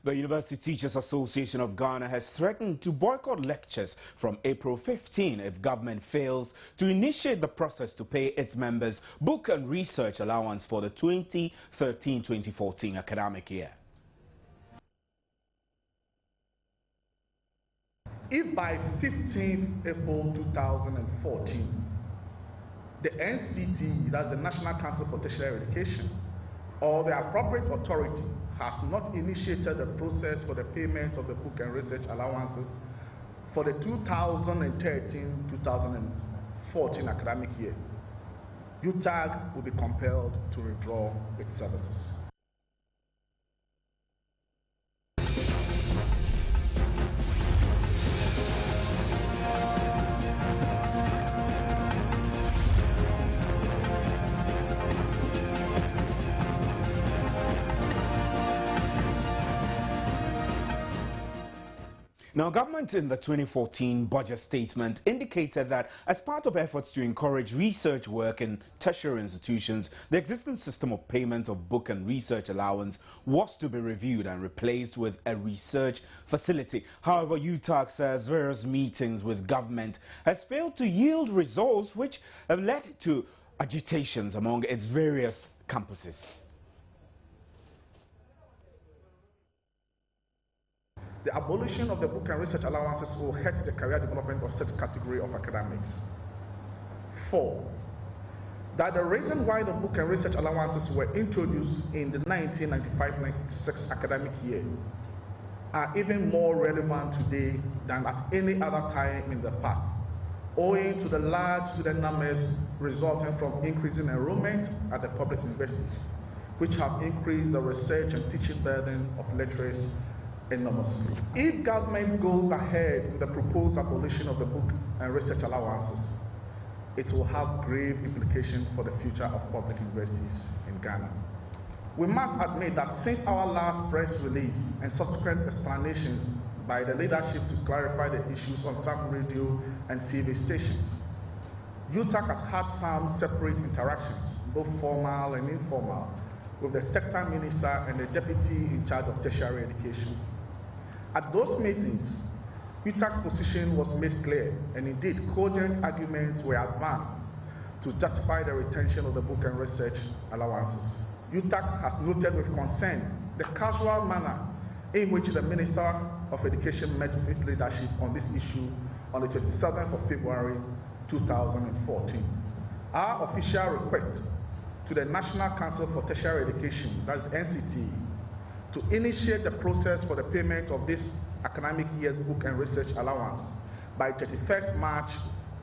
The University Teachers Association of Ghana has threatened to boycott lectures from April 15 if government fails to initiate the process to pay its members book and research allowance for the 2013-2014 academic year. If by 15th April 2014, the NCT, that's the National Council for Tertiary Education, or the appropriate authority has not initiated the process for the payment of the book and research allowances for the 2013-2014 academic year, UTAG will be compelled to withdraw its services. Now, government in the 2014 budget statement indicated that as part of efforts to encourage research work in tertiary institutions, the existing system of payment of book and research allowance was to be reviewed and replaced with a research facility. However, UTAG says various meetings with government has failed to yield results which have led to agitations among its various campuses. The abolition of the book and research allowances will hurt the career development of such category of academics. 4, that the reason why the book and research allowances were introduced in the 1995-96 academic year are even more relevant today than at any other time in the past, owing to the large student numbers resulting from increasing enrollment at the public universities, which have increased the research and teaching burden of lecturers enormously. If government goes ahead with the proposed abolition of the book and research allowances, it will have grave implications for the future of public universities in Ghana. We must admit that since our last press release and subsequent explanations by the leadership to clarify the issues on some radio and TV stations, UTAG has had some separate interactions, both formal and informal, with the sector minister and the deputy in charge of tertiary education. At those meetings, UTAG's position was made clear, and indeed cogent arguments were advanced to justify the retention of the book and research allowances. UTAG has noted with concern the casual manner in which the Minister of Education met with its leadership on this issue on the 27th of February 2014. Our official request to the National Council for Tertiary Education, that's the NCT, to initiate the process for the payment of this academic year's book and research allowance by 31st March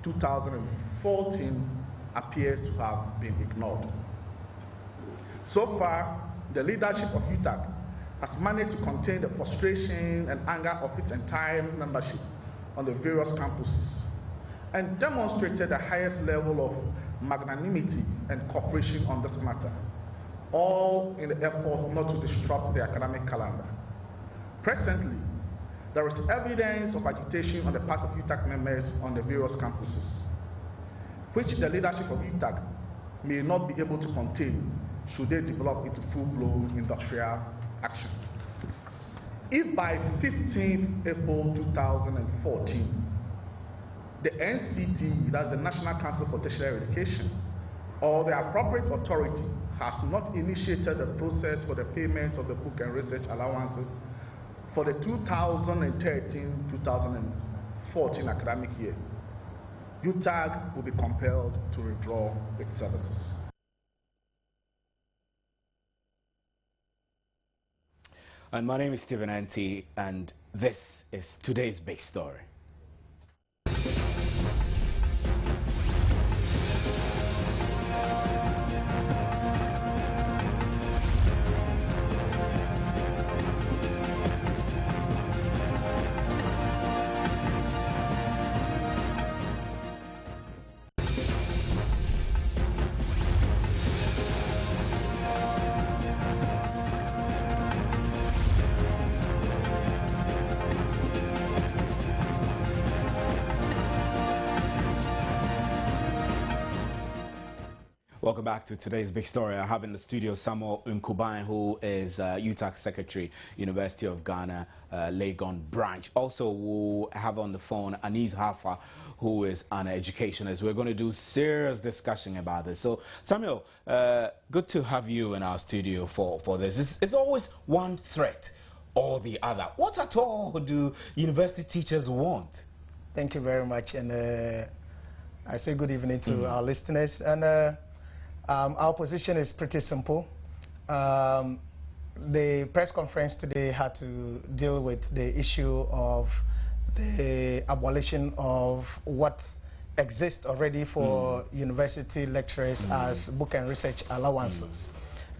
2014 appears to have been ignored. So far, the leadership of UTAG has managed to contain the frustration and anger of its entire membership on the various campuses and demonstrated the highest level of magnanimity and cooperation on this matter, all in the effort not to disrupt the academic calendar. Presently, there is evidence of agitation on the part of UTAG members on the various campuses, which the leadership of UTAG may not be able to contain should they develop into full-blown industrial action. If by 15th April 2014, the NCT, that's the National Council for Tertiary Education, or the appropriate authority has not initiated the process for the payment of the book and research allowances for the 2013-2014 academic year, UTAG will be compelled to withdraw its services. And my name is Stephen Anti, and this is today's big story. Welcome back to today's big story. I have in the studio Samuel Nkuban, who is UTAG Secretary, University of Ghana, Legon branch. Also, we'll have on the phone Anis Hafa, who is an educationist. We're going to do serious discussion about this. So, Samuel, good to have you in our studio for this. It's always one threat or the other. What at all do university teachers want? Thank you very much, and I say good evening to our listeners. And our position is pretty simple. The press conference today had to deal with the issue of the abolition of what exists already for university lecturers as book and research allowances.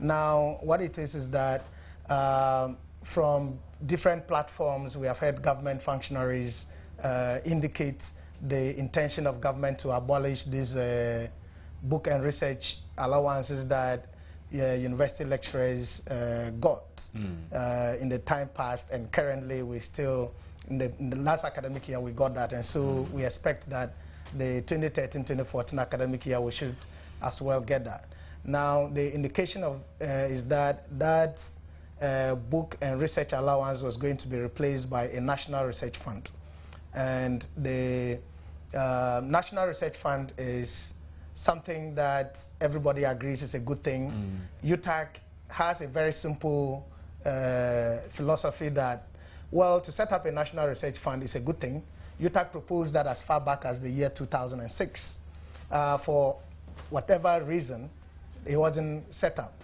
Now, what it is that from different platforms, we have heard government functionaries indicate the intention of government to abolish these book and research allowances that university lecturers got in the time past, and currently we still, in the last academic year we got that, and so we expect that the 2013-2014 academic year we should as well get that. Now the indication of is that book and research allowance was going to be replaced by a national research fund, and the National Research Fund is something that everybody agrees is a good thing. UTAG has a very simple philosophy that, well, to set up a National Research Fund is a good thing. UTAG proposed that as far back as the year 2006. For whatever reason, it wasn't set up.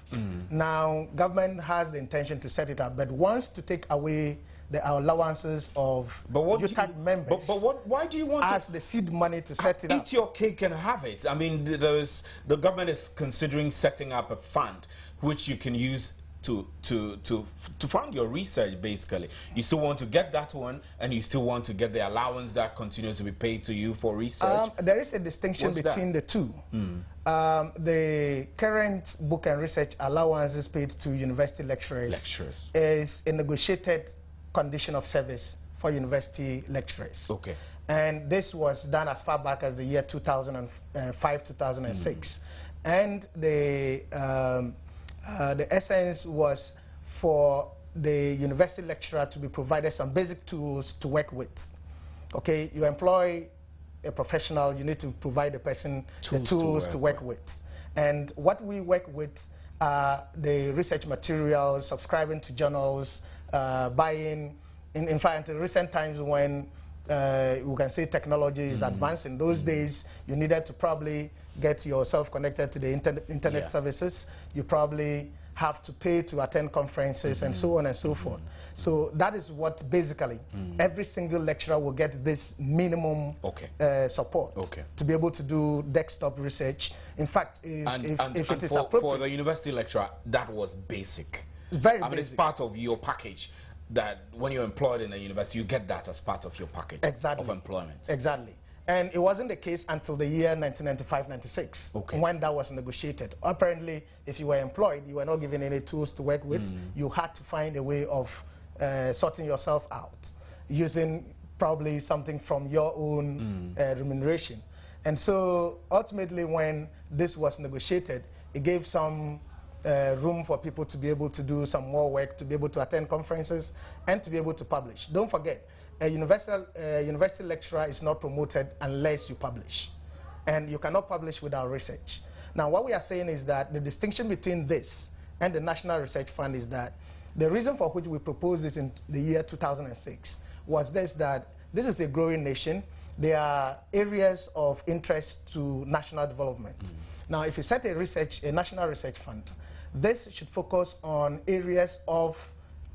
Now, government has the intention to set it up, but wants to take away the allowances of UTAG members. But why do you want as the seed money to set it up? Eat your cake and have it. I mean, the government is considering setting up a fund which you can use to fund your research, basically. You still want to get that one, and you still want to get the allowance that continues to be paid to you for research. There is a distinction between the two. The current book and research allowances paid to university lecturers is a negotiated condition of service for university lecturers. Okay. And this was done as far back as the year 2005-2006. And the essence was for the university lecturer to be provided some basic tools to work with. Okay, you employ a professional, you need to provide the person the tools to work with. And what we work with are the research materials, subscribing to journals, buying. In fact, in recent times when we can say technology is advancing, those days you needed to probably get yourself connected to the internet services. You probably have to pay to attend conferences and so on and so forth. So that is what basically every single lecturer will get this minimum support to be able to do desktop research. In fact, if it is appropriate. For the university lecturer, that was basic. Very basic. It's part of your package, that when you're employed in a university, you get that as part of your package of employment. Exactly. And it wasn't the case until the year 1995-96, when that was negotiated. Apparently, if you were employed, you were not given any tools to work with. You had to find a way of sorting yourself out, using probably something from your own remuneration. And so, ultimately, when this was negotiated, it gave some room for people to be able to do some more work, to be able to attend conferences, and to be able to publish. Don't forget, a university lecturer is not promoted unless you publish. And you cannot publish without research. Now, what we are saying is that the distinction between this and the National Research Fund is that the reason for which we proposed this in the year 2006 was this, that this is a growing nation. There are areas of interest to national development. Now, if you set a National Research Fund, this should focus on areas of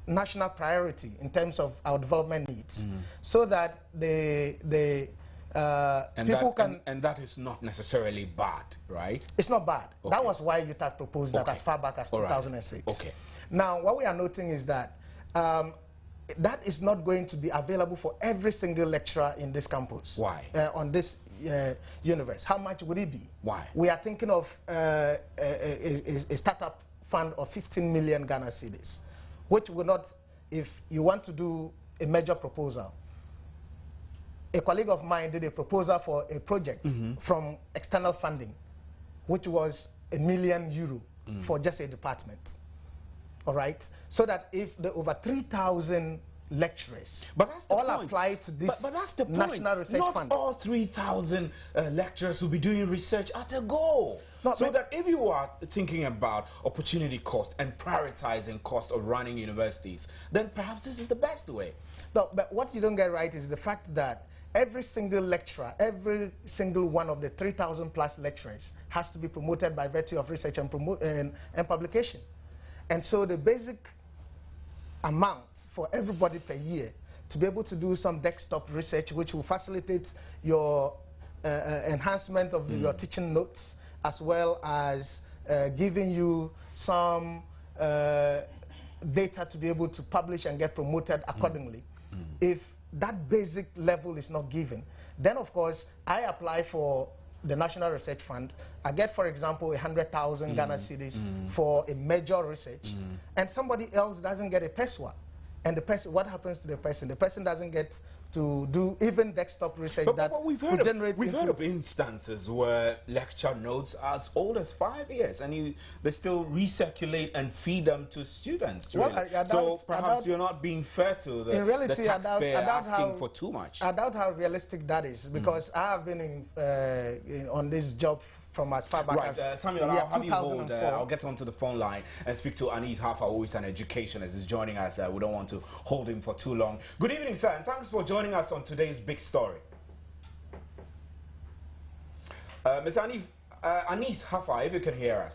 national priority in terms of our development needs, so that people can... And that is not necessarily bad, right? It's not bad. That was why UTAG proposed that as far back as 2006. Now, what we are noting is that that is not going to be available for every single lecturer in this campus. Why? On this universe. How much would it be? Why? We are thinking of a startup fund of 15 million Ghana cedis, which will not, if you want to do a major proposal. A colleague of mine did a proposal for a project from external funding, which was €1 million for just a department. All right, so that if the over 3,000 lecturers all apply to this National Research Fund. Not all 3,000 lecturers will be doing research at a go. So that if you are thinking about opportunity cost and prioritizing cost of running universities, then perhaps this is the best way. No, but what you don't get right is the fact that every single lecturer, every single one of the 3,000 plus lecturers has to be promoted by virtue of research and publication. And so the basic amount for everybody per year to be able to do some desktop research which will facilitate your enhancement of your teaching notes, as well as giving you some data to be able to publish and get promoted accordingly. If that basic level is not given, then of course I apply for the National Research Fund. I get, for example, 100,000 Ghana cedis for a major research, and somebody else doesn't get a PESWA. And the person, what happens to the person? The person doesn't get to do even desktop research we've heard of instances where lecture notes are as old as 5 years, and they still recirculate and feed them to students. Really. Well, so perhaps you're not being fair to the, reality, the taxpayer asking for too much. I doubt how realistic that is, because I have been on this job from as far back as Samuel, I'll have you hold. I'll get onto the phone line and speak to Anis Hafa, who is an educationist, is joining us. We don't want to hold him for too long. Good evening, sir, and thanks for joining us on today's big story. Ms. Anis Hafa, if you can hear us.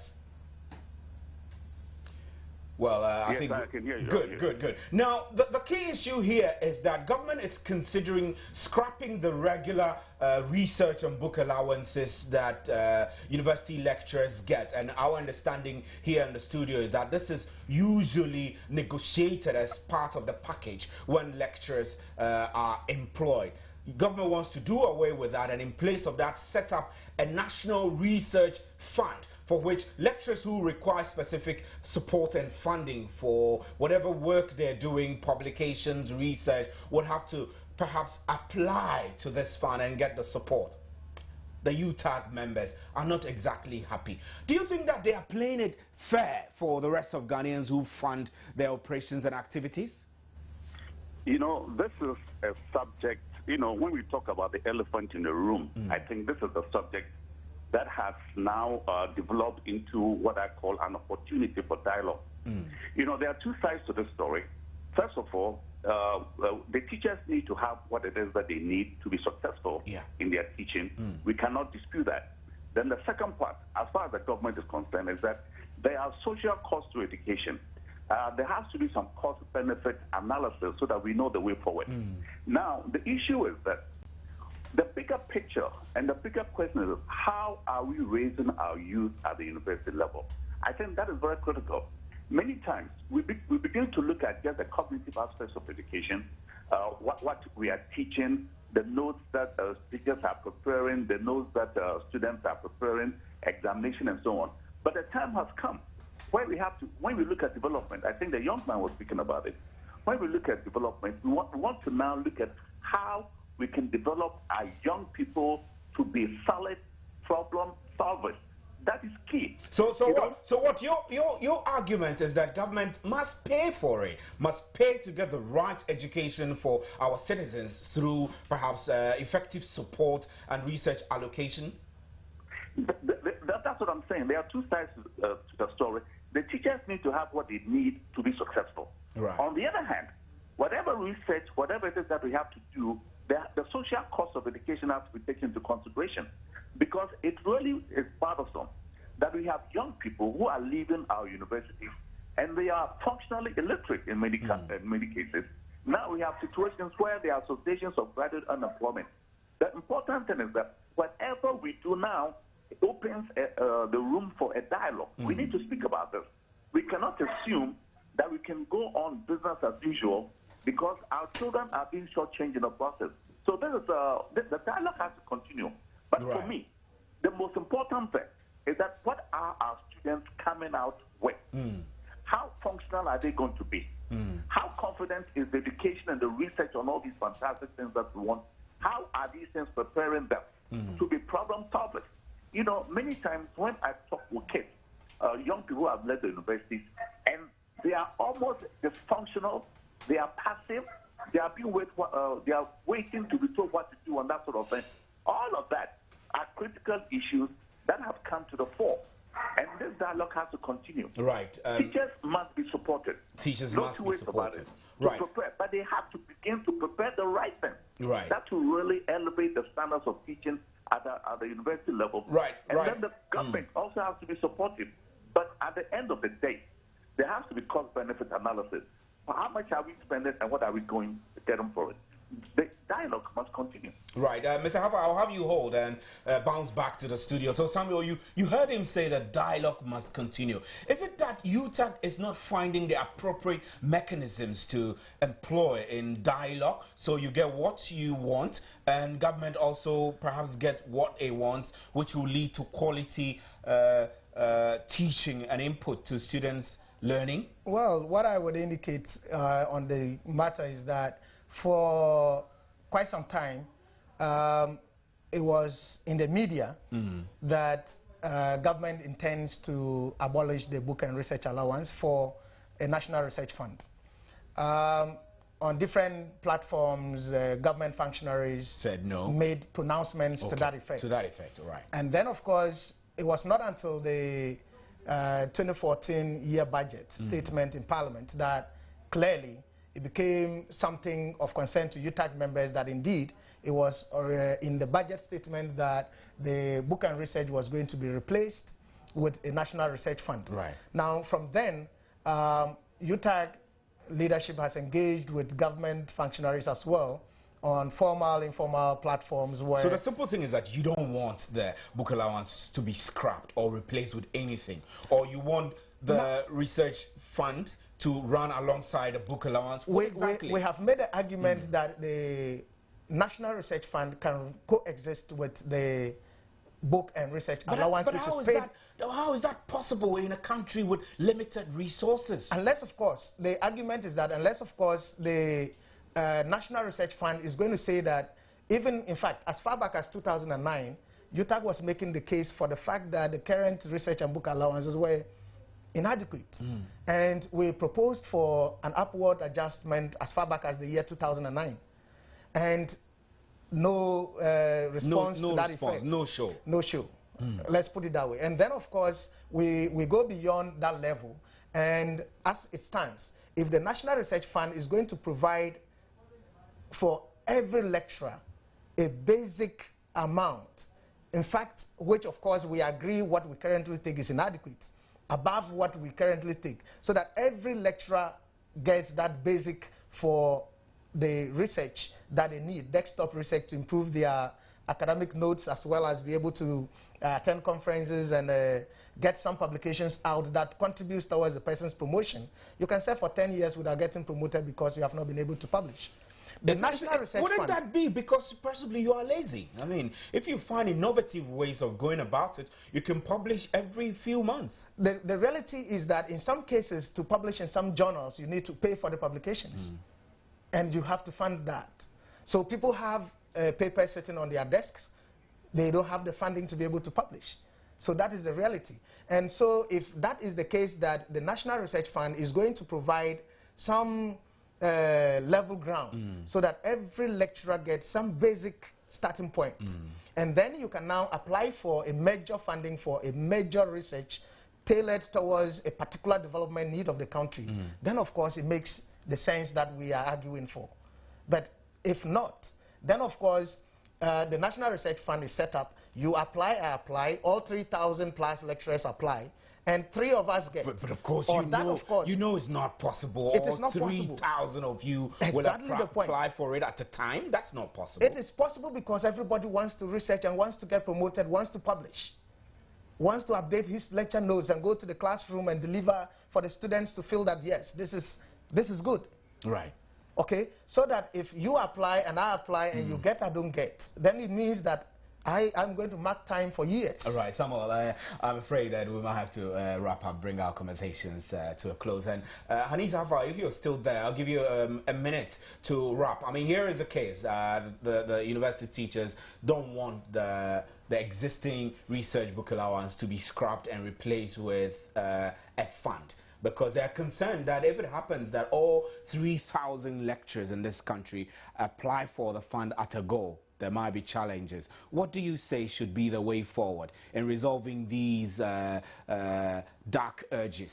Well, I think I can hear you. Good. Now, the key issue here is that government is considering scrapping the regular research and book allowances that university lecturers get. And our understanding here in the studio is that this is usually negotiated as part of the package when lecturers are employed. Government wants to do away with that, and in place of that, set up a national research fund for which lecturers who require specific support and funding for whatever work they're doing, publications, research, would have to perhaps apply to this fund and get the support. The UTAG members are not exactly happy. Do you think that they are playing it fair for the rest of Ghanaians who fund their operations and activities? You know, this is a subject, you know, when we talk about the elephant in the room, I think this is a subject that has now developed into what I call an opportunity for dialogue. You know, there are two sides to this story. First of all, the teachers need to have what it is that they need to be successful in their teaching. We cannot dispute that. Then the second part, as far as the government is concerned, is that there are social costs to education. There has to be some cost-benefit analysis so that we know the way forward. Now, the issue is that the bigger picture and the bigger question is, how are we raising our youth at the university level? I think that is very critical. Many times, we begin to look at just the cognitive aspects of education, what we are teaching, the notes that teachers are preparing, the notes that students are preparing, examination and so on. But the time has come where we have to, when we look at development, I think the young man was speaking about it, when we look at development, we want to now look at how we can develop our young people to be solid problem solvers. That is key. So what your argument is that government must pay for it, must pay to get the right education for our citizens through perhaps effective support and research allocation? That's what I'm saying. There are two sides to the story. The teachers need to have what they need to be successful. Right. On the other hand, whatever research, whatever it is that we have to do, the social cost of education has to be taken into consideration, because it really is bothersome that we have young people who are leaving our universities and they are functionally illiterate in many cases. Now we have situations where there are associations of graduate unemployment. The important thing is that whatever we do now opens the room for a dialogue. We need to speak about this. We cannot assume that we can go on business as usual because our children are being shortchanged in the process. So this is the dialogue has to continue. But for me, the most important thing is that what are our students coming out with? How functional are they going to be? How confident is the education and the research on all these fantastic things that we want? How are these things preparing them to be problem solvers? you know, many times when I talk with kids, young people who have left the universities, and they are almost dysfunctional, they are passive, they are waiting to be told what to do and that sort of thing. All of that are critical issues that have come to the fore. And this dialogue has to continue. Right. Teachers must be supported. Teachers no must two be ways supported. About it. Right. To prepare, but they have to begin to prepare the right thing. Right. That will really elevate the standards of teaching at the university level. Right. And then the government also has to be supportive. But at the end of the day, there has to be cost-benefit analysis. How much are we spending and what are we going to get them for it? The dialogue must continue. Right. Mr. Hafa, I'll have you hold and bounce back to the studio. So, Samuel, you heard him say that dialogue must continue. Is it that UTAG is not finding the appropriate mechanisms to employ in dialogue so you get what you want and government also perhaps get what it wants, which will lead to quality teaching and input to students' learning? Well, what I would indicate on the matter is that for quite some time, it was in the media that government intends to abolish the book and research allowance for a national research fund. On different platforms, government functionaries said no, made pronouncements to that effect. To that effect, right. And then, of course, it was not until the 2014 year budget statement in Parliament that clearly it became something of concern to UTAG members that indeed it was in the budget statement that the book and research was going to be replaced with a national research fund. Right. Now, from then, UTAG leadership has engaged with government functionaries as well on formal, informal platforms where... So the simple thing is that you don't want the book allowance to be scrapped or replaced with anything, or you want the research fund to run alongside a book allowance? We have made the argument that the National Research Fund can coexist with the book and research allowance, which is paid. How is that possible in a country with limited resources? Unless, of course, the argument is that unless, of course, the National Research Fund is going to say that even, in fact, as far back as 2009, UTAG was making the case for the fact that the current research and book allowances were inadequate. And we proposed for an upward adjustment as far back as the year 2009. And no response to that effect. No show. No show. Let's put it that way. And then, of course, we go beyond that level. And as it stands, if the National Research Fund is going to provide for every lecturer a basic amount, in fact, which, of course, we agree what we currently take is inadequate, above what we currently take, so that every lecturer gets that basic for the research that they need, desktop research to improve their academic notes as well as be able to attend conferences and get some publications out that contributes towards the person's promotion. You can serve for 10 years without getting promoted because you have not been able to publish. The National Research Wouldn't Fund, that be because possibly you are lazy? I mean, if you find innovative ways of going about it, you can publish every few months. The reality is that in some cases, to publish in some journals, you need to pay for the publications. And you have to fund that. So people have papers sitting on their desks. They don't have the funding to be able to publish. So that is the reality. And so if that is the case, that the National Research Fund is going to provide some level ground so that every lecturer gets some basic starting point. And then you can now apply for a major funding for a major research tailored towards a particular development need of the country. Then, of course, it makes the sense that we are arguing for. But if not, then, of course, the National Research Fund is set up. You apply, I apply, all 3,000 plus lecturers apply, and 3 of us get. But of course, you know it's not possible. It is not possible. 3,000 of you will apply for it at a time. That's not possible. It is possible because everybody wants to research and wants to get promoted, wants to publish, wants to update his lecture notes and go to the classroom and deliver for the students to feel that, yes, this is good. Right. Okay? So that if you apply and I apply and you get, I don't get, then it means that I'm going to mark time for years. All right, Samuel, I'm afraid that we might have to wrap up, bring our conversations to a close. And Hanis Hafa, if you're still there, I'll give you a minute to wrap. I mean, here is the case. The university teachers don't want the existing research book allowance to be scrapped and replaced with a fund, because they're concerned that if it happens that all 3,000 lecturers in this country apply for the fund at a go, there might be challenges. What do you say should be the way forward in resolving these dark urges?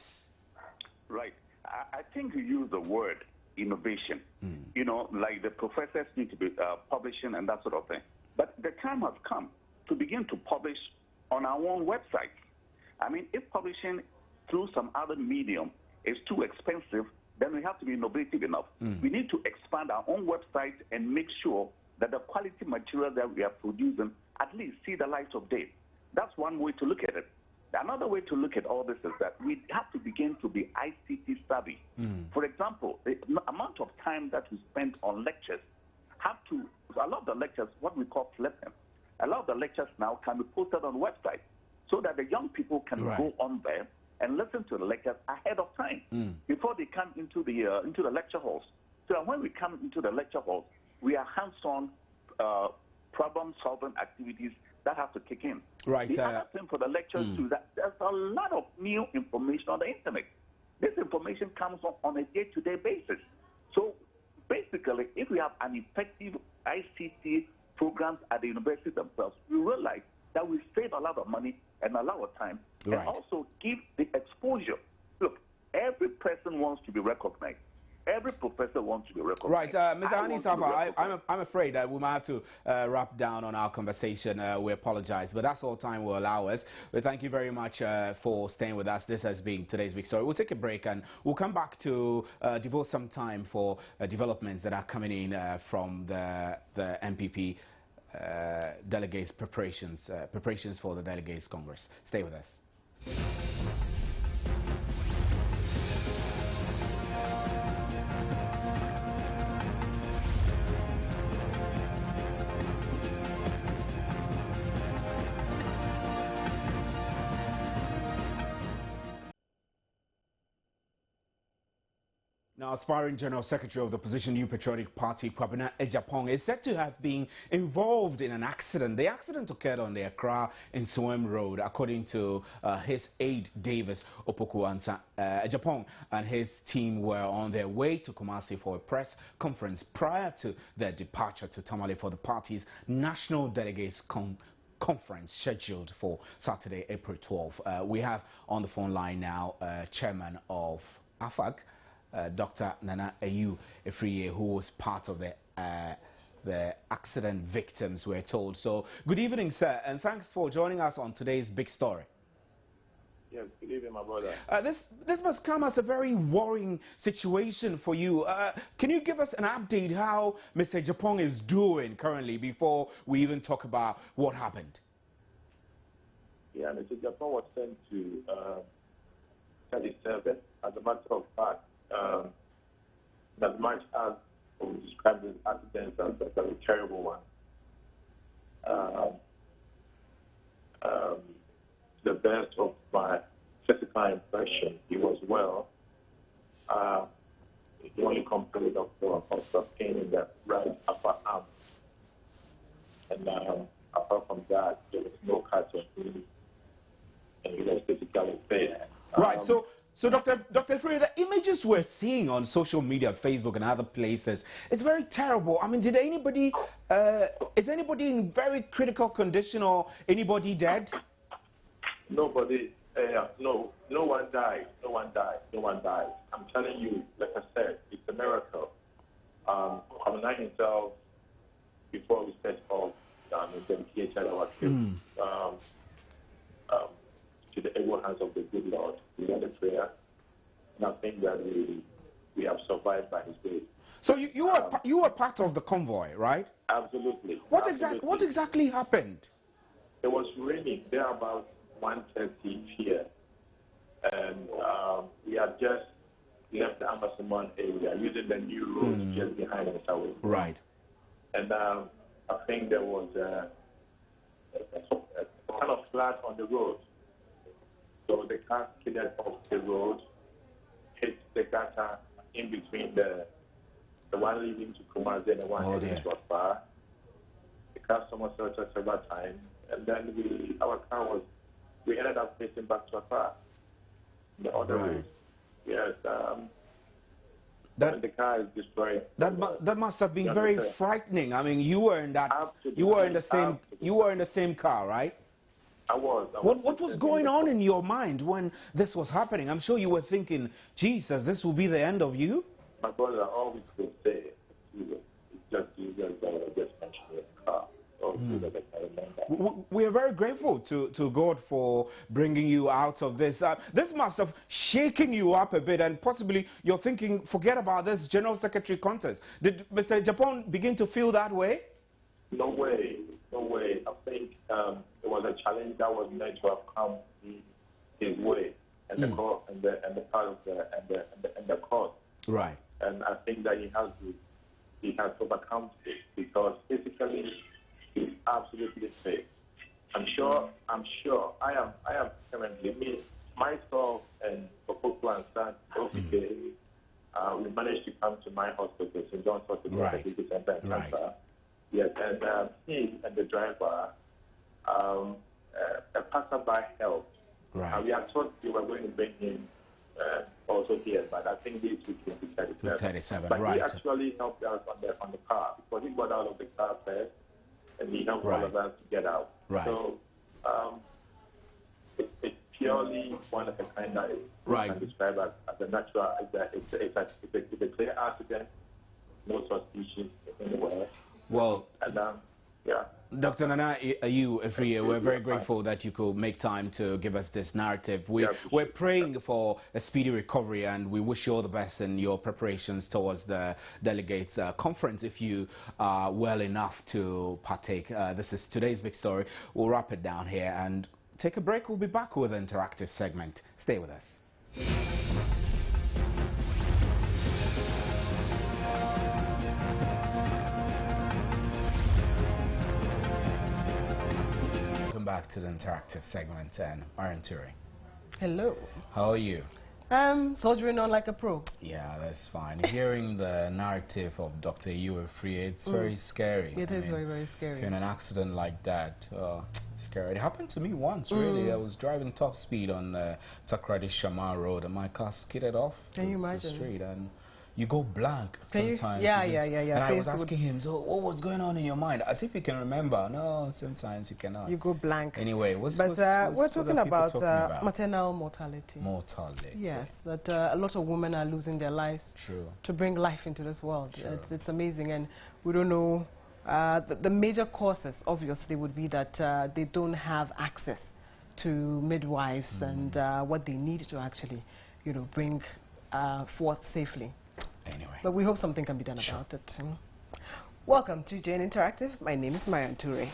Right. I think you use the word innovation. You know, like the professors need to be publishing and that sort of thing. But the time has come to begin to publish on our own website. I mean, if publishing through some other medium is too expensive, then we have to be innovative enough. We need to expand our own website and make sure that the quality material that we are producing at least see the light of day. That's one way to look at it. Another way to look at all this is that we have to begin to be ICT savvy. For example, the amount of time that we spend on lectures a lot of the lectures, what we call flipping, a lot of the lectures now can be posted on the website so that the young people can go on there and listen to the lectures ahead of time before they come into the lecture halls. So that when we come into the lecture halls, we are hands-on problem-solving activities that have to kick in. Right. The other thing for the lectures too, that there's a lot of new information on the internet. This information comes on a day-to-day basis. So basically, if we have an effective ICT programs at the universities themselves, we realize that we save a lot of money and a lot of time, and also give the exposure. Look, every person wants to be recognized. Every professor wants to be recognized. Right, Mr. Hanis Hafa, I'm afraid that we might have to wrap down on our conversation. We apologize, but that's all time will allow us. But thank you very much for staying with us. This has been today's Big Story. We'll take a break and we'll come back to devote some time for developments that are coming in from the MPP delegates preparations for the Delegates Congress. Stay with us. Now, aspiring General Secretary of the opposition New Patriotic Party, Kwabena Ejapong, is said to have been involved in an accident. The accident occurred on the Accra and Swem Road, according to his aide, Davis Opoku-Ansah. Ejapong and his team were on their way to Kumasi for a press conference prior to their departure to Tamale for the party's National Delegates Conference scheduled for Saturday, April 12. We have on the phone line now Chairman of AFAG, Dr. Nana Ayu Efriye, who was part of the accident victims, we're told. So, good evening, sir, and thanks for joining us on today's Big Story. Yes, good evening, my brother. This must come as a very worrying situation for you. Can you give us an update how Mr. Ejapong is doing currently before we even talk about what happened? Yeah, Mr. Ejapong was sent to study service. As a matter of fact, that much as we described this accident as a very terrible one. The best of my physical impression, he was well. The only complaint of pain in the right upper arm. And apart from that, there was no cut of him, and he was physically fit. Right, so Dr. Efriye, the images we're seeing on social media, Facebook and other places, it's very terrible. I mean, is anybody in very critical condition or anybody dead? Nobody, no one died. No one died. I'm telling you, like I said, it's a miracle. Kwabena himself, before we set off, dedicated our trip to the able hands of the good Lord. We had a prayer, and I think that we have survived by His grace. So you were part of the convoy, right? Absolutely. What exactly happened? It was raining there about 1:30 here, and we had just left the Amasaman area using the new road just behind us. Right. And I think there was kind of flat on the road. So the car skidded off the road, hit the gutter in between the one leading to Kumasi and the one heading to Afar. The car somersaulted several times, and then we ended up facing back to Afar. The other way. Yes. The car is destroyed. That must have been very frightening. I mean, you were in that. Absolutely. You were in the same. You were in the same car, right? I was. What was going on in your mind when this was happening? I'm sure you were thinking, Jesus, this will be the end of you. My brother, all we could say is just mentioned in the car. We are very grateful to God for bringing you out of this. This must have shaken you up a bit, and possibly you're thinking, forget about this General Secretary contest. Did Mr. Japan begin to feel that way? No way. I think it was a challenge that was meant to have come his way, and the court and the part of the court. Right. And I think that he has overcome it, because physically he's absolutely safe. I'm sure. I am currently myself and Popo and son. We managed to come to my hospital, St. John's Hospital, right. Yes, and he and the driver, a passerby helped. Right. We had thought we were going to bring him also here, but I think this week will be 37. But he actually helped us on the car, because he got out of the car first, and he helped all of us to get out. Right. So it's purely one of the kind that I can describe as a natural. It's a clear accident, no suspicion anywhere. Well, and Dr. Nana Ayu Afriye, we're very grateful that you could make time to give us this narrative. We're praying for a speedy recovery, and we wish you all the best in your preparations towards the delegates conference, if you are well enough to partake. This is today's big story. We'll wrap it down here and take a break. We'll be back with an interactive segment. Stay with us. Back to the interactive segment, and Mariam Ture. Hello. How are you? Soldiering on like a pro. Yeah, that's fine. Hearing the narrative of Dr. Ayu Afriye, it's very scary. It is very, very scary. In an accident like that, scary. It happened to me once, really. I was driving top speed on the Takrady Shamar Road, and my car skidded off the street, and you go blank sometimes. Yeah. And I was asking him, so what was going on in your mind? As if you can remember. No, sometimes you cannot. You go blank. Anyway, we're talking about maternal mortality. Mortality. Yes, that a lot of women are losing their lives to bring life into this world. It's amazing, and we don't know. The major causes, obviously, would be that they don't have access to midwives and what they need to actually, bring forth safely. Anyway. But we hope something can be done about it. Welcome to JN Interactive. My name is Mariam Ture.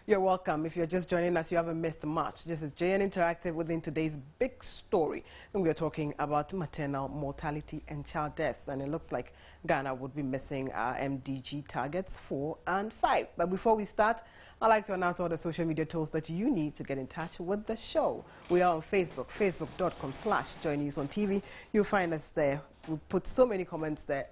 You're welcome. If you're just joining us, you haven't missed much. This is JN Interactive within today's big story. And we're talking about maternal mortality and child death. And it looks like Ghana would be missing our MDG targets 4 and 5. But before we start, I'd like to announce all the social media tools that you need to get in touch with the show. We are on Facebook, facebook.com/joynews-on-TV. You'll find us there. We put so many comments there,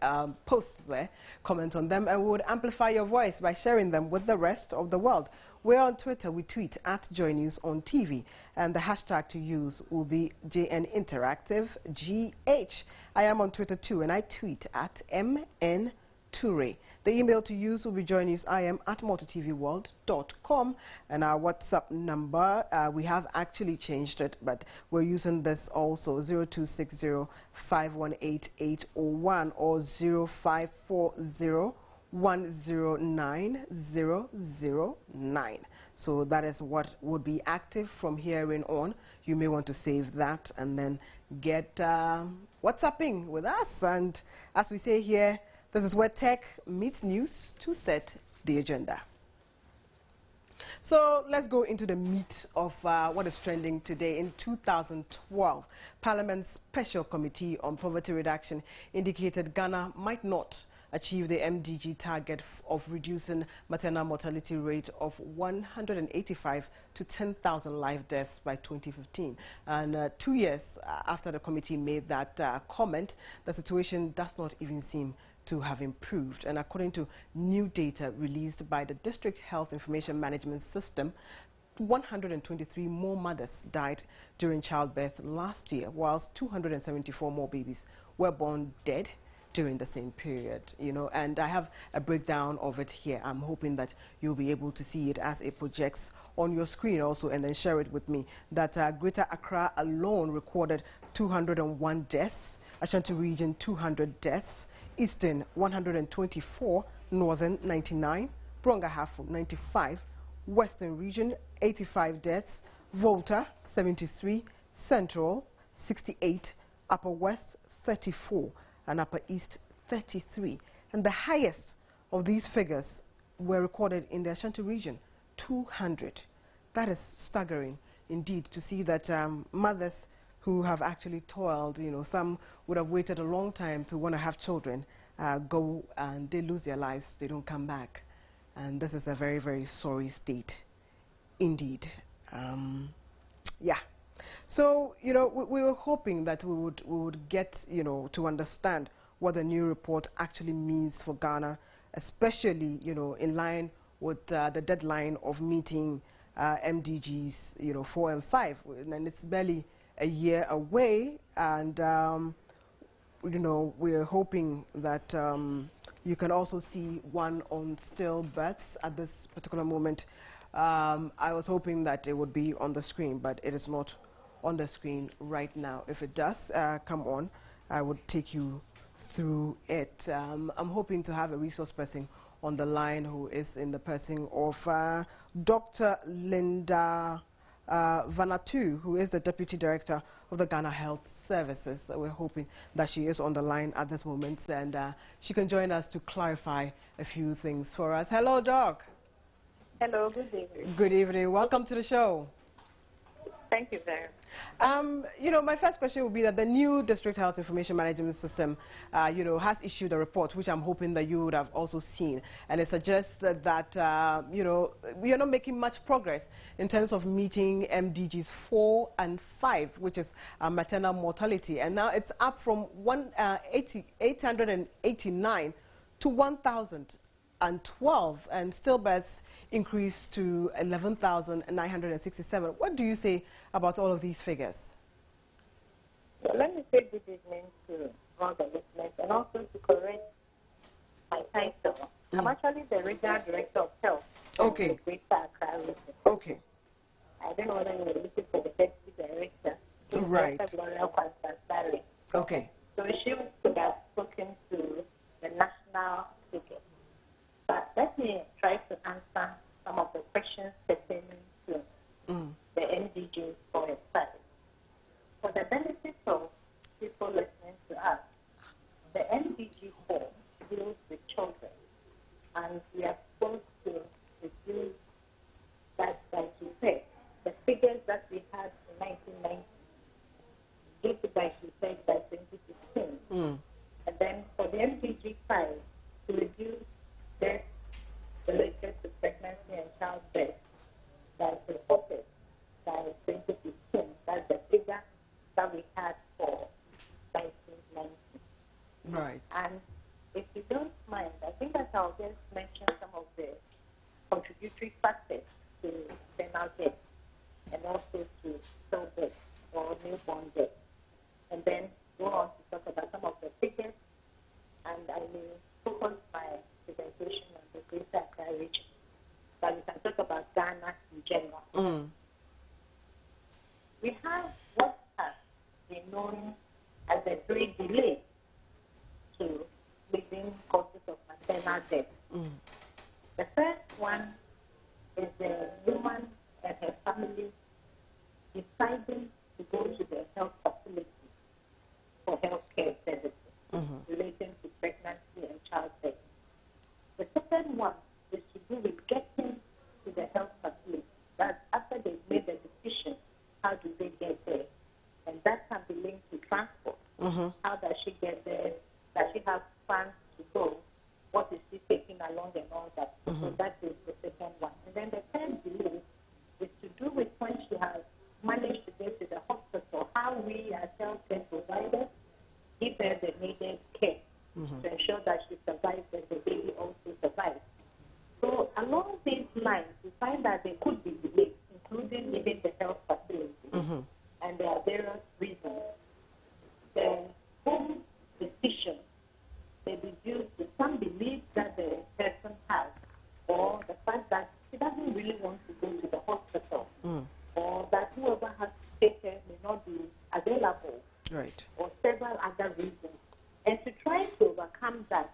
posts there, comment on them, and we would amplify your voice by sharing them with the rest of the world. We're on Twitter. We tweet at Joy News on TV, and the hashtag to use will be JN Interactive GH. I am on Twitter too, and I tweet at MN Ture. The email to use will be joynewsim@multitvworld.com, and our WhatsApp number, we have actually changed it, but we're using this also, 0260-518-801 or 0540-109-009. So that is what would be active from here on. You may want to save that and then get WhatsApping with us. And as we say here, this is where tech meets news to set the agenda. So let's go into the meat of what is trending today. In 2012, Parliament's Special Committee on Poverty Reduction indicated Ghana might not achieve the MDG target of reducing maternal mortality rate of 185 to 10,000 live deaths by 2015. And 2 years after the committee made that comment, the situation does not even seem to have improved. And according to new data released by the District Health Information Management System, 123 more mothers died during childbirth last year, whilst 274 more babies were born dead during the same period, and I have a breakdown of it here. I'm hoping that you'll be able to see it as it projects on your screen also, and then share it with me. That Greater Accra alone recorded 201 deaths, Ashanti Region 200 deaths, Eastern 124, Northern 99, Brongahafo 95, Western Region 85 deaths, Volta 73, Central 68, Upper West 34, and Upper East 33. And the highest of these figures were recorded in the Ashanti region, 200. That is staggering indeed to see that mothers who have actually toiled, some would have waited a long time to want to have children, go and they lose their lives, they don't come back. And this is a very, very sorry state indeed. Yeah. So, we were hoping that we would get, to understand what the new report actually means for Ghana, especially, in line with the deadline of meeting MDGs, 4 and 5. And it's barely a year away, and, we're hoping that you can also see one on stillbirths at this particular moment. I was hoping that it would be on the screen, but it is not on the screen right now. If it does come on, I would take you through it. I'm hoping to have a resource person on the line who is in the person of Dr. Linda Vanatu, who is the Deputy Director of the Ghana Health Services. So we're hoping that she is on the line at this moment, and she can join us to clarify a few things for us. Hello, Doc. Hello, good evening. Good evening. Welcome to the show. Thank you very much. My first question would be that the new District Health Information Management System, has issued a report, which I'm hoping that you would have also seen. And it suggests that, we are not making much progress in terms of meeting MDGs 4 and 5, which is maternal mortality. And now it's up from 889 to 1,012, and stillbirths increased to 11,967. What do you say about all of these figures? Well, let me say good evening to all the listeners, and also to correct my title. I'm actually the Regional Director of Health. Okay. In the Greater Accra region. Okay. I don't know whether you were looking for the Deputy Director. Right. Okay. So she could have spoken to the national figure. But let me try to answer some of the questions pertaining to the MDGs for a study. For the benefit of people listening to us, the MDG 4 deals with children, and we are supposed to reduce that by 2/3. The figures that we had in 1990, due to by 2/3 by 2016. And then for the MDG 5, to reduce deaths related to pregnancy and childbirth by 2/4 by 2015. That's the figure that we had for 1990. Right. And if you don't mind, I think that I'll just mention some of the contributory factors to maternal death and also to stillbirth or newborn death. And then go on to talk about some of the figures, and I will focus my presentation on the Greater Accra region. But we can talk about Ghana in general. We have what has been known as the three delays to leading causes of maternal death. The first one is the woman and her family deciding to go to the health facility for health care services relating to pregnancy and childbirth. The second one is to do with getting to the health facility she get there? Does she have plans to go? What is she taking along and all that? So that is the second one. And then the third delay is to do with when she has managed to get to the hospital, how we as healthcare providers give her the needed care to ensure that she survives and the baby also survives. So along these lines, we find that there could be delays, including even the health facility, and there are various reasons. The home decision may be due to some belief that the person has, or the fact that she doesn't really want to go to the hospital, or that whoever has to take her may not be available, or several other reasons. And to try to overcome that,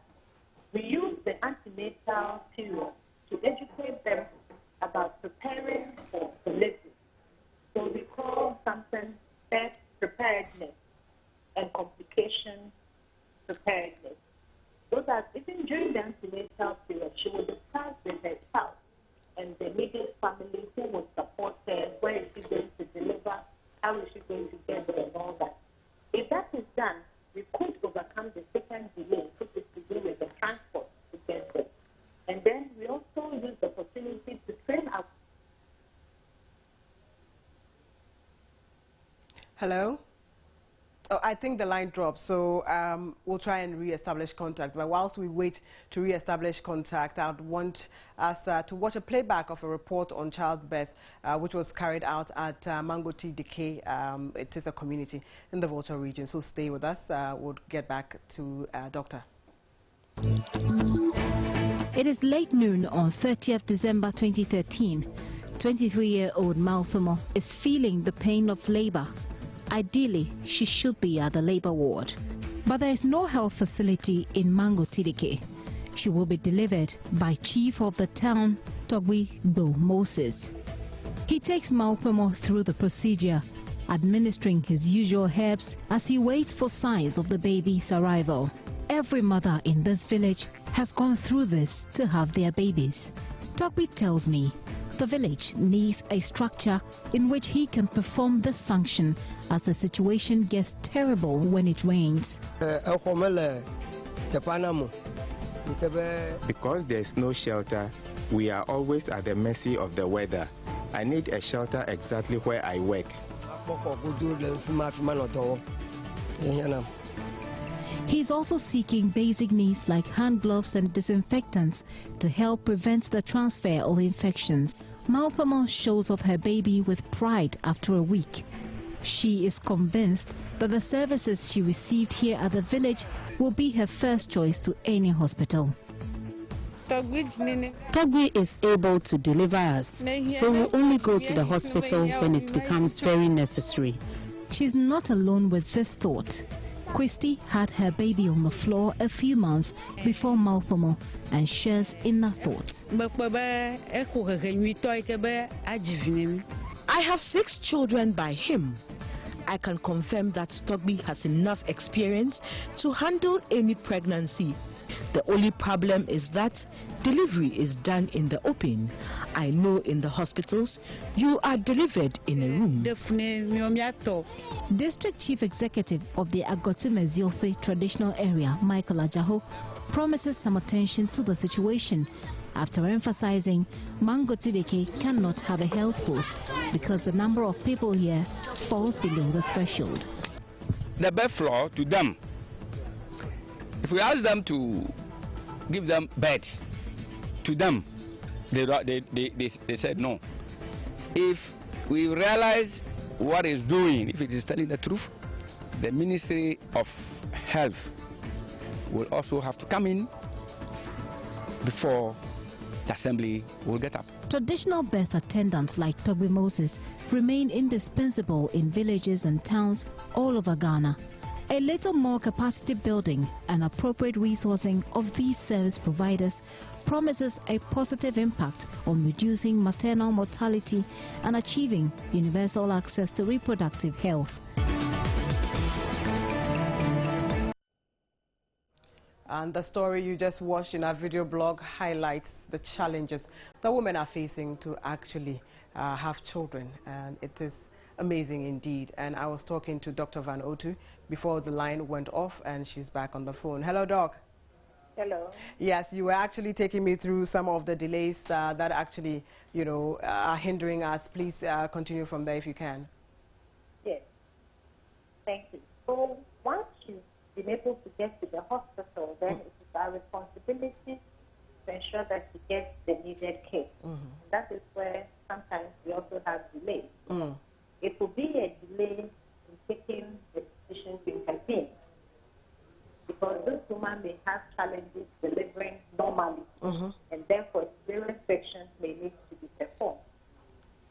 we use the antenatal period to educate them about preparing for delivery. So we call something birth preparedness and complication preparedness. So that even during the antenatal period, she will discuss with her spouse and the immediate family who will support her, where is she going to deliver, how is she going to get there, and all that. If that is done, we could overcome the second delay, which is to do with the transport to get there. And then we also use the opportunity to train our... Hello? Oh, I think the line dropped, so we'll try and re-establish contact. But whilst we wait to re-establish contact, I'd want us to watch a playback of a report on childbirth, which was carried out at Mangoti Decay. It is a community in the Volta region, so stay with us. We'll get back to Doctor. It is late noon on 30th December 2013. 23-year-old Malfamo is feeling the pain of labor. Ideally, she should be at the labor ward. But there is no health facility in Mangotidike. She will be delivered by Chief of the town, Togwi Bill Moses. He takes Malfamo through the procedure, administering his usual herbs as he waits for signs of the baby's arrival. Every mother in this village has gone through this to have their babies. Togwi tells me the village needs a structure in which he can perform this function as the situation gets terrible when it rains. Because there is no shelter, we are always at the mercy of the weather. I need a shelter exactly where I work. He's also seeking basic needs like hand gloves and disinfectants to help prevent the transfer of infections. Malfamo shows off her baby with pride after a week. She is convinced that the services she received here at the village will be her first choice to any hospital. Togwi is able to deliver us, so we only go to the hospital when it becomes very necessary. She's not alone with this thought. Christy had her baby on the floor a few months before Malfamo and shares inner thoughts. I have 6 children by him. I can confirm that Togbi has enough experience to handle any pregnancy. The only problem is that delivery is done in the open. I know in the hospitals, you are delivered in a room. District Chief Executive of the Agotime-Ziofe traditional area, Michael Ajaho, promises some attention to the situation after emphasizing Mangotideke cannot have a health post because the number of people here falls below the threshold. The bed floor to them. If we ask them to give them bed to them, they said no. If we realize what it's doing, if it is telling the truth, the Ministry of Health will also have to come in before the assembly will get up. Traditional birth attendants like Togbi Moses remain indispensable in villages and towns all over Ghana. A little more capacity building and appropriate resourcing of these service providers promises a positive impact on reducing maternal mortality and achieving universal access to reproductive health. And the story you just watched in our video blog highlights the challenges that women are facing to actually have children. And it is Amazing indeed. And I was talking to Dr. Van Otu before the line went off, and she's back on the phone. Hello, Doc. Hello. Yes, you were actually taking me through some of the delays that actually, you know, are hindering us. Please continue from there if you can. Yes. Thank you. So once you've been able to get to the hospital, then it is our responsibility to ensure that you get the needed care. That is where sometimes we also have delays. It will be a delay in taking the decision to intervene, because this woman may have challenges delivering normally, and therefore cesarean sections may need to be performed,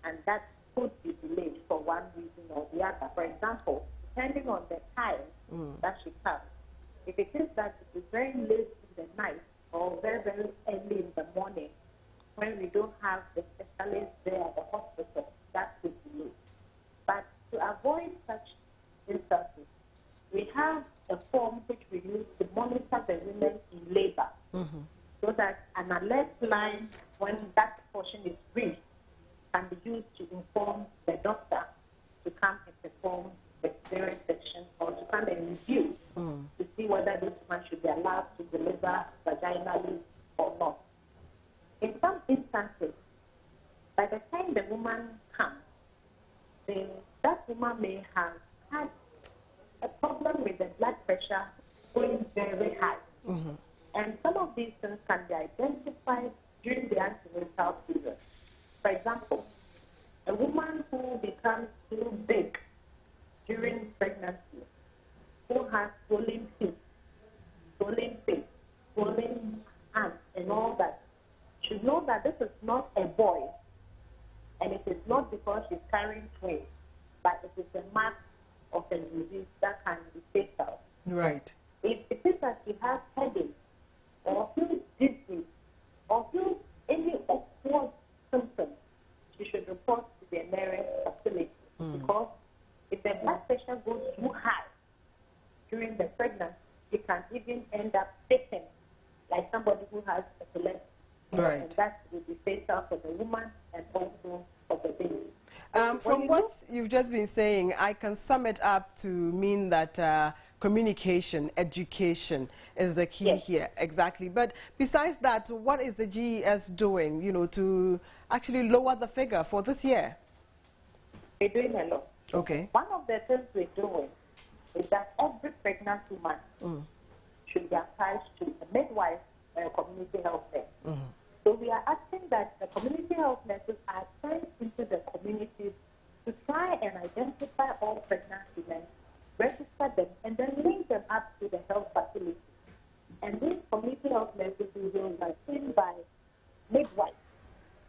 and that could be delayed for one reason or the other. For example, depending on the time that she comes, if it is that it is very late in the night or very, very early in the morning, when we don't have the specialist there at the hospital, that could be late. But to avoid such instances, we have a form which we use to monitor the women in labor, so that an alert line, when that portion is reached, can be used to inform the doctor to come and perform the cesarean section, or to come and review to see whether this woman should be allowed to deliver vaginally or not. In some instances, by the time the woman comes, that woman may have had a problem with the blood pressure going very high. And some of these things can be identified during the antenatal period. For example, a woman who becomes too big during pregnancy, who has swollen feet, swollen face, swollen hands, and all that, should know that this is not a boy, and it is not because she's carrying twins, but it is a mark of a disease that can be fatal. Right. If it is that she has headache, or feels dizzy, or feels any awkward symptoms, she should report to the nearest facility. Because if the blood pressure goes too high during the pregnancy, it can even end up faking, like somebody who has epilepsy. Right. And that will be fatal for the woman and also for the baby. From what you've just been saying, I can sum it up to mean that communication, education is the key here. Exactly. But besides that, what is the GES doing, you know, to actually lower the figure for this year? We're doing a lot. Okay. One of the things we're doing is that every pregnant woman should be attached to a midwife and a community health nurse. So we are asking that the community health nurses are sent into the communities to try and identify all pregnant women, register them, and then link them up to the health facilities. And these community health nurses will be overseen by midwives.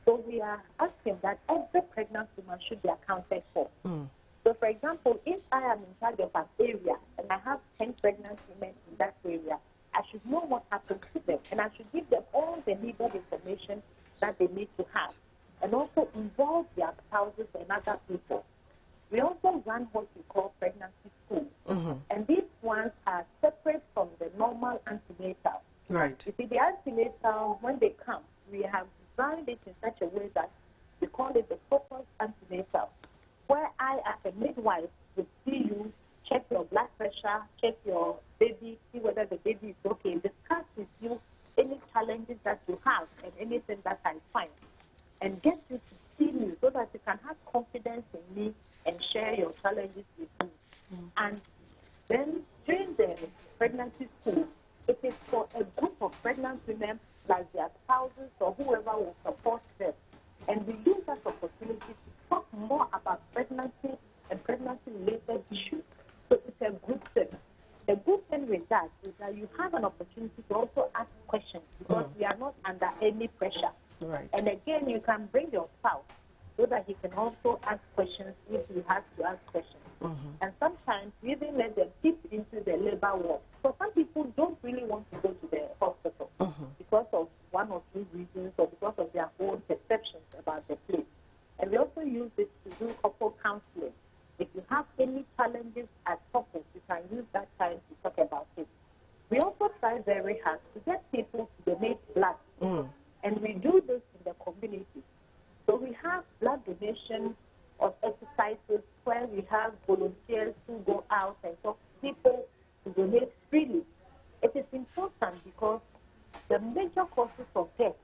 So we are asking that every pregnant woman should be accounted for. So, for example, if I am in charge of an area and I have 10 pregnant women in that area, I should know what happened to them, and I should give them all the needed information that they need to have, and also involve their spouses and other people. We also run what we call pregnancy schools, and these ones are separate from the normal antenatal. Right. You see, the antenatal, when they come, we have designed it in such a way that we call it the focused antenatal, where I, as a midwife, will see you, check your blood pressure, check your baby, see whether the baby is okay, discuss with you any challenges that you have and anything that I find, and get you to see me so that you can have confidence in me and share your challenges with me. And then during the pregnancy school, it is for a group of pregnant women plus their spouses or whoever will support them. And we use that opportunity to talk more about pregnancy and pregnancy-related issues. So it's a group thing. The good thing with that is that you have an opportunity to also ask questions, because we are not under any pressure. Right. And again, you can bring your spouse so that he can also ask questions if you have to ask questions. And sometimes we even let them peep into the labor ward. So some people don't really want to go to the hospital because of one or two reasons, or because of their own perceptions about the place. And we also use it to do couple counseling. If you have any challenges as couples, you can use that time to talk about it. We also try very hard to get people to donate blood. And we do this in the community. So we have blood donation of exercises where we have volunteers who go out and talk to people to donate freely. It is important because the major causes of death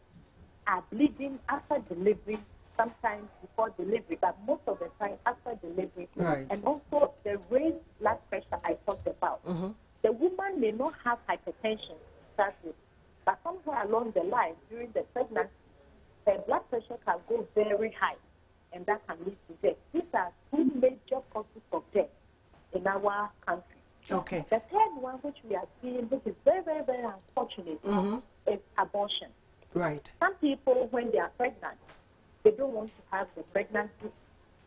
are bleeding after delivery, sometimes before delivery, but most of the time after delivery. Right. And also the raised blood pressure I talked about. Mm-hmm. The woman may not have hypertension to start with, but somewhere along the line, during the pregnancy, her blood pressure can go very high, and that can lead to death. These are two major causes of death in our country. Okay. The third one, which we are seeing, which is very, very, very unfortunate, is abortion. Right. Some people, when they are pregnant, they don't want to have the pregnancy,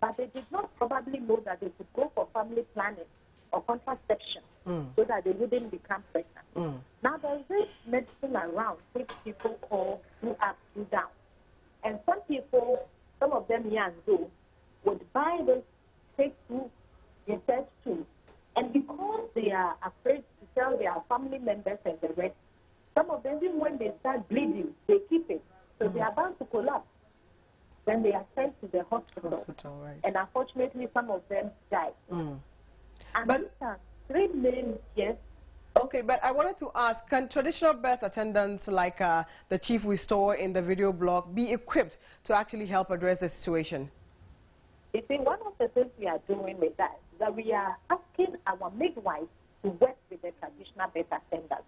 but they did not probably know that they could go for family planning or contraception so that they wouldn't become pregnant. Now, there is this medicine around which people call do up, do down. And some people, some of them young though, would buy this, take to research tools. And because they are afraid to tell their family members and the rest, some of them, even when they start bleeding, they keep it. So they are bound to collapse. Then they are sent to the hospital. Right. And unfortunately, some of them die. And But these are three main, yes. Okay, but I wanted to ask, can traditional birth attendants like the chief we saw in the video blog be equipped to actually help address the situation? You see, one of the things we are doing with that is that we are asking our midwives to work with the traditional birth attendants.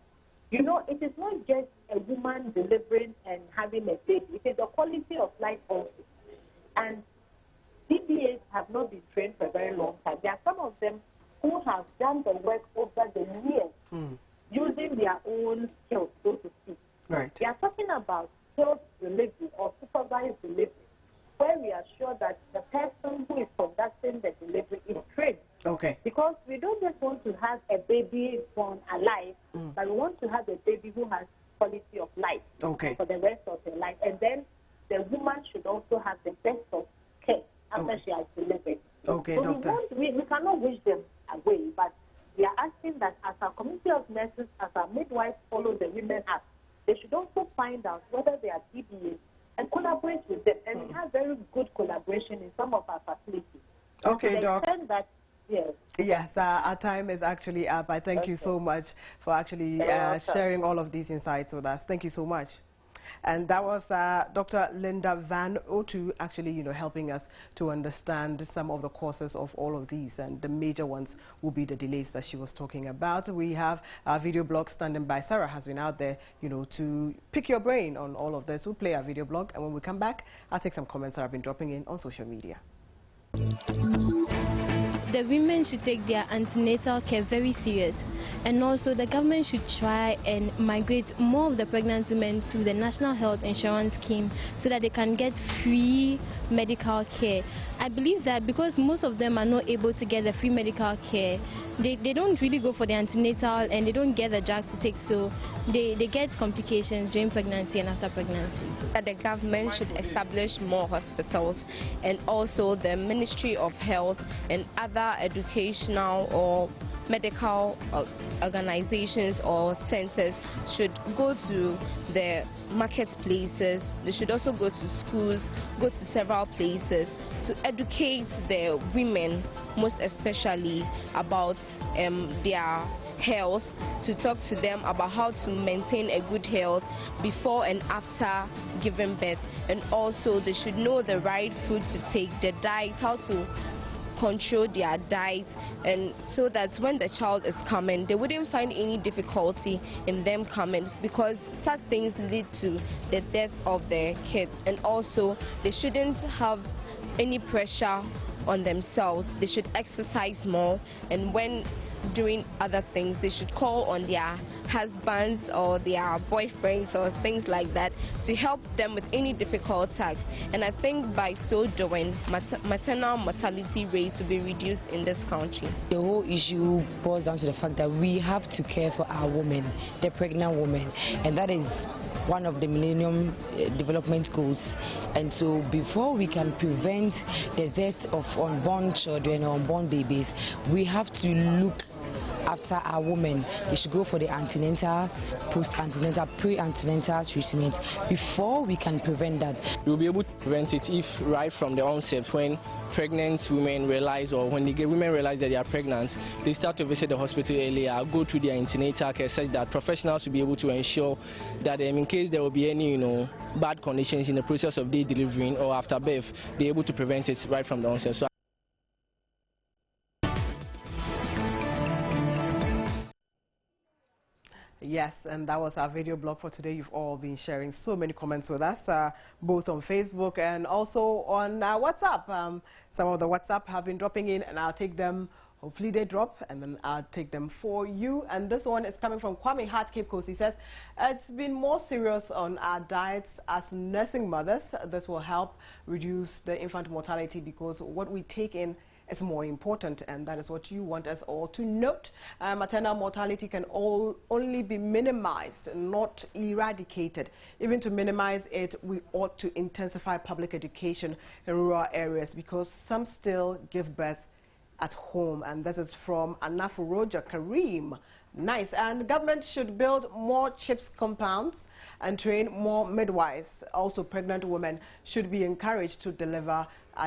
You know, it is not just a woman delivering and having a baby. It is a quality of life also. And DBAs have not been trained for a very long time. There are some of them who have done the work over the years using their own skills, so to speak. Right. We are talking about skilled delivery or supervised delivery, where we are sure that the person who is conducting the delivery is trained. Okay. Because we don't just want to have a baby born alive, but we want to have a baby who has quality of life for the rest of her life. And then the woman should also have the best of care after she has delivered. Okay, so doctor. we cannot wish them away, but we are asking that as our community of nurses, as our midwives follow the women up, they should also find out whether they are DBAs and collaborate with them. And we have very good collaboration in some of our facilities. Okay, Doc. That, yes. Yes, our time is actually up. I thank you so much for actually sharing all of these insights with us. Thank you so much. And that was Dr. Linda Van Otu actually, helping us to understand some of the causes of all of these. And the major ones will be the delays that she was talking about. We have our video blog standing by. Sarah has been out there, to pick your brain on all of this. We'll play our video blog. And when we come back, I'll take some comments that I've been dropping in on social media. The women should take their antenatal care very serious, and also the government should try and migrate more of the pregnant women to the National Health Insurance Scheme so that they can get free medical care. I believe that because most of them are not able to get the free medical care, they don't really go for the antenatal and they don't get the drugs to take, so they get complications during pregnancy and after pregnancy. That the government should establish more hospitals, and also the Ministry of Health and other educational or medical organizations or centers should go to the marketplaces. They should also go to schools, go to several places to educate the women, most especially about their health, to talk to them about how to maintain a good health before and after giving birth. And also they should know the right food to take, the diet, how to control their diet, and so that when the child is coming, they wouldn't find any difficulty in them coming, because such things lead to the death of the kids. And also they shouldn't have any pressure on themselves. They should exercise more, and when doing other things, they should call on their husbands or their boyfriends or things like that to help them with any difficult tasks. And I think by so doing, maternal mortality rates will be reduced in this country. The whole issue boils down to the fact that we have to care for our women, the pregnant women, and that is one of the Millennium Development Goals. And so before we can prevent the death of unborn children or unborn babies, we have to look after our women. They should go for the antenatal, post-antenatal, pre-antenatal treatment before we can prevent that. We'll be able to prevent it if right from the onset, when pregnant women realize, or when women realize that they are pregnant, they start to visit the hospital earlier, go through their antenatal care, such that professionals will be able to ensure that in case there will be any, bad conditions in the process of day delivering or after birth, be able to prevent it right from the onset. So yes, and that was our video blog for today. You've all been sharing so many comments with us, both on Facebook and also on WhatsApp. Some of the WhatsApp have been dropping in, and I'll take them. Hopefully they drop, and then I'll take them for you. And this one is coming from Kwame Hart, Cape Coast. He says, it's been more serious on our diets as nursing mothers. This will help reduce the infant mortality because what we take in is more important, and that is what you want us all to note. Maternal mortality can only be minimized, not eradicated. Even to minimize it, we ought to intensify public education in rural areas because some still give birth at home. And this is from Anafu Roger Kareem. Nice. And the government should build more CHIPS compounds and train more midwives. Also, pregnant women should be encouraged to deliver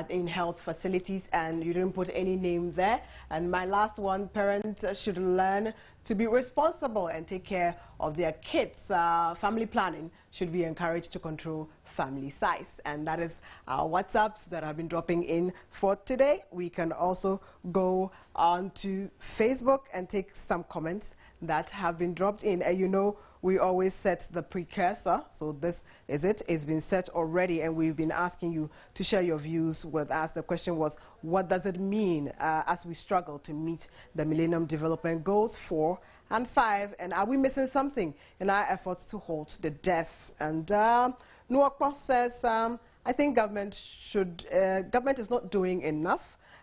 in health facilities, and you didn't put any name there. And my last one, parents should learn to be responsible and take care of their kids. Family planning should be encouraged to control family size. And that is our WhatsApps that have been dropping in for today. We can also go on to Facebook and take some comments that have been dropped in. And we always set the precursor, so this is it. It's been set already, and we've been asking you to share your views with us. The question was, what does it mean as we struggle to meet the Millennium Development Goals 4 and 5, and are we missing something in our efforts to halt the deaths? And Nuakwa says, I think government is not doing enough.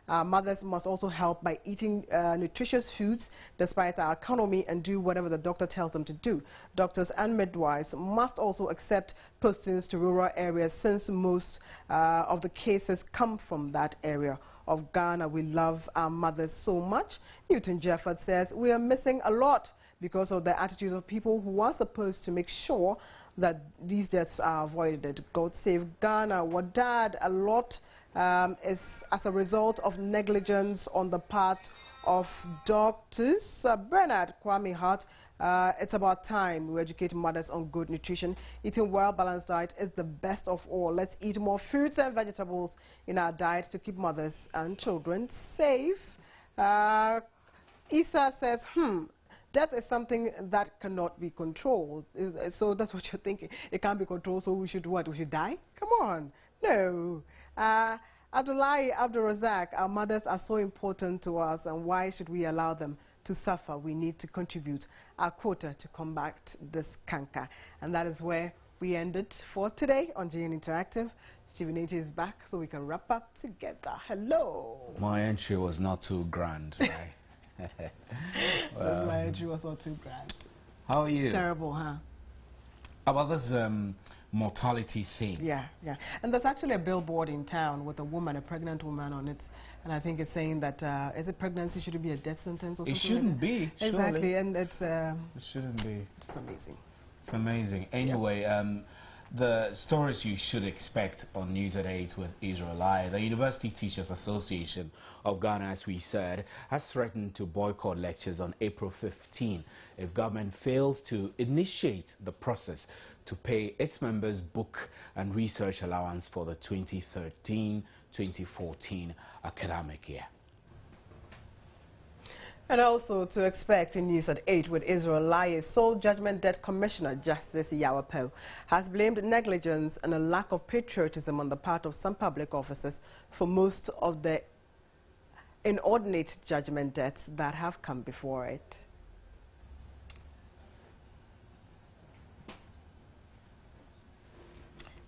Mothers must also help by eating nutritious foods despite our economy and do whatever the doctor tells them to do. Doctors and midwives must also accept postings to rural areas since most of the cases come from that area of Ghana. We love our mothers so much. Newton Jefford says we are missing a lot because of the attitudes of people who are supposed to make sure that these deaths are avoided. God save Ghana. What dad, a lot is as a result of negligence on the part of doctors. Bernard Kwame Hart, it's about time we educate mothers on good nutrition. Eating well-balanced diet is the best of all. Let's eat more fruits and vegetables in our diet to keep mothers and children safe. Isa says, death is something that cannot be controlled. So that's what you're thinking. It can't be controlled, so we should what? We should die? Come on. No. Abdullahi Abdulrazak, our mothers are so important to us, and why should we allow them to suffer? We need to contribute our quota to combat this canker. And that is where we ended for today on GN Interactive. Stephen H is back, so we can wrap up together. Hello. My entry was not too grand, right? Well, my entry was not too grand. How are you? Terrible, huh? About this mortality thing. Yeah. And there's actually a billboard in town with a pregnant woman on it. And I think it's saying that, is it pregnancy? Should it be a death sentence or something? It shouldn't be. Exactly, surely. And it's... it shouldn't be. It's amazing. It's amazing. Anyway, the stories you should expect on News at 8 with Israel Live. The University Teachers Association of Ghana, as we said, has threatened to boycott lectures on April 15 if government fails to initiate the process to pay its members book and research allowance for the 2013-2014 academic year. And also to expect in News at 8 with Israel Lai, sole judgment debt commissioner Justice Yawapo has blamed negligence and a lack of patriotism on the part of some public officers for most of the inordinate judgment debts that have come before it.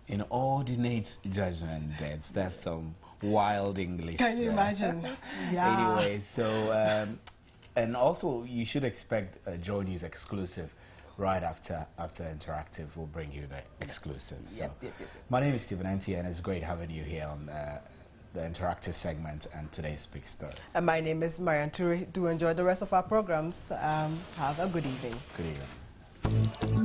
Inordinate judgment debts, that's some wild English. Can you imagine? Yeah. Anyway, so and also you should expect a Joy News exclusive right after Interactive. We'll bring you the exclusive. So Yep. my name is Stephen Anti, and it's great having you here on the interactive segment and today's big story. And my name is Marian Ture. Do enjoy the rest of our programs. Have a good evening. Good evening.